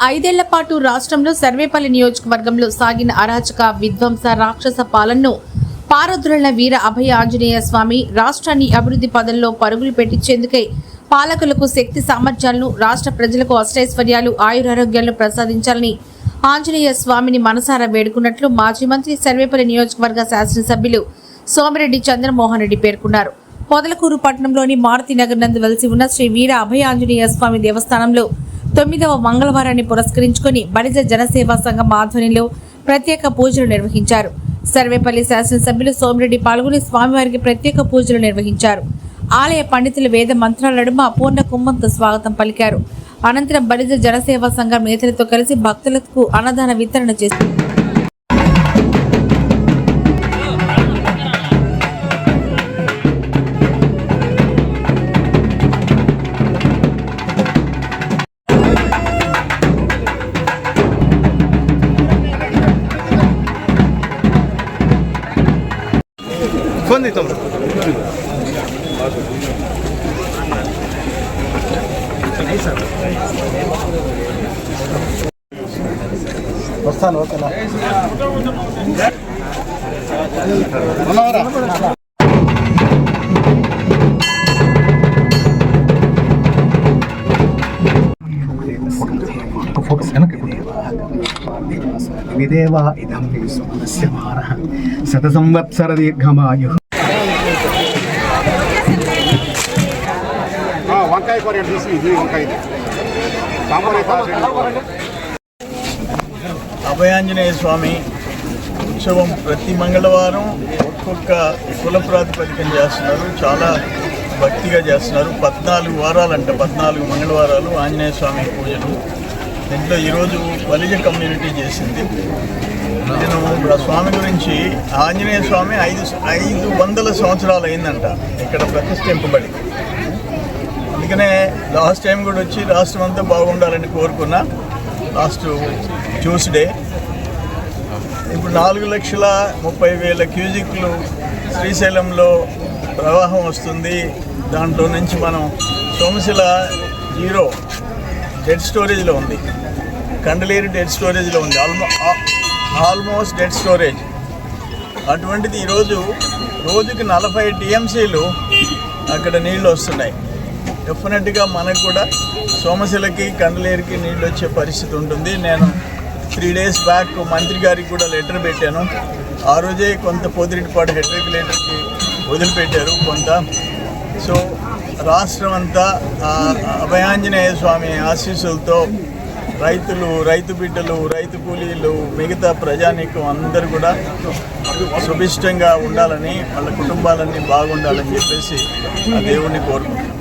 ఐదేళ్ల పాటు రాష్ట్రంలో సర్వేపల్లి నియోజకవర్గంలో సాగిన అరాచక విధ్వంస రాక్షస పాలనను పారద్రోలిన వీర అభయ ఆంజనేయ స్వామి రాష్ట్రాన్ని అభివృద్ధి పదంలో పరుగులు పెట్టించేందుకై పాలకులకు శక్తి సామర్థ్యాలను రాష్ట్ర ప్రజలకు అష్టైశ్వర్యాలు ఆయురారోగ్యాలను ప్రసాదించాలని ఆంజనేయ స్వామిని మనసారా వేడుకున్నట్లు మాజీ మంత్రి సర్వేపల్లి నియోజకవర్గ శాసనసభ్యులు సోమిరెడ్డి చంద్రమోహన్ రెడ్డి పేర్కొన్నారు. పొదలకూరు పట్టణంలోని మారుతి నగర్ నందు వెలిసి ఉన్న శ్రీ వీర అభయ ఆంజనేయ స్వామి దేవస్థానంలో 9వ మంగళవారాన్ని పురస్కరించుకొని బలిజ జనసేవా సంఘం ఆధ్వర్యంలో ప్రత్యేక పూజలు నిర్వహించారు. సర్వేపల్లి శాసనసభ్యులు సోమిరెడ్డి పాల్గొని స్వామివారికి ప్రత్యేక పూజలు నిర్వహించారు. ఆలయ పండితులు వేద మంత్రాల నడుమ పూర్ణ కుంభంతో స్వాగతం పలికారు. అనంతరం బలిజ జనసేవా సంఘం నేతలతో కలిసి భక్తులకు అన్నదాన వితరణ చేశారు. వస్తాను ఓకేనా విదేవా ఇదం విశ్వస్య వారః శత సంవత్సర దీర్ఘమాయు. వంకాయ కూర తీసి వంకాయ అభయాంజనేయ స్వామి ఉత్సవం ప్రతి మంగళవారం ఒక్కొక్క కుల ప్రాతిపదికన చేస్తున్నారు. చాలా భక్తిగా చేస్తున్నారు. 14 వారాలంట, 14 మంగళవారాలు ఆంజనేయ స్వామి పూజలు. దీంట్లో ఈరోజు బలిజ కమ్యూనిటీ చేసింది. నేను స్వామి గురించి ఆంజనేయ స్వామి 500 సంవత్సరాలు అయిందంట ఇక్కడ ప్రతిష్ఠింపబడి. అందుకనే లాస్ట్ టైం కూడా వచ్చి రాష్ట్రం అంతా బాగుండాలని కోరుకున్నా. లాస్ట్ ట్యూస్డే ఇప్పుడు 4,30,000 క్యూజిక్లు శ్రీశైలంలో ప్రవాహం వస్తుంది. దాంట్లో నుంచి మనం సోమశిల 0 డెడ్ స్టోరేజ్లో ఉంది, కండలేరు డెడ్ స్టోరేజ్లో ఉంది, ఆల్మోస్ట్ డెడ్ స్టోరేజ్. అటువంటిది ఈరోజు రోజుకి 40 టీఎంసీలు అక్కడ నీళ్ళు వస్తున్నాయి. డెఫినెట్గా మనకు కూడా సోమశిలకి కండలేరుకి నీళ్ళు వచ్చే పరిస్థితి ఉంటుంది. నేను 3 డేస్ బ్యాక్ మంత్రి గారికి కూడా లెటర్ పెట్టాను. ఆ రోజే కొంత పోతిరెడ్డిపాడు హెడ్ రెగ్యులేటర్కి వదిలిపెట్టారు కొంత. సో రాష్ట్రం అంతా అభయాంజనేయ స్వామి ఆశీస్సులతో రైతులు, రైతు బిడ్డలు, రైతు కూలీలు, మిగతా ప్రజానీకం అందరూ కూడా సుభిష్టంగా ఉండాలని, వాళ్ళ కుటుంబాలన్నీ బాగుండాలని చెప్పేసి ఆ దేవుణ్ణి కోరుకుంటున్నాం.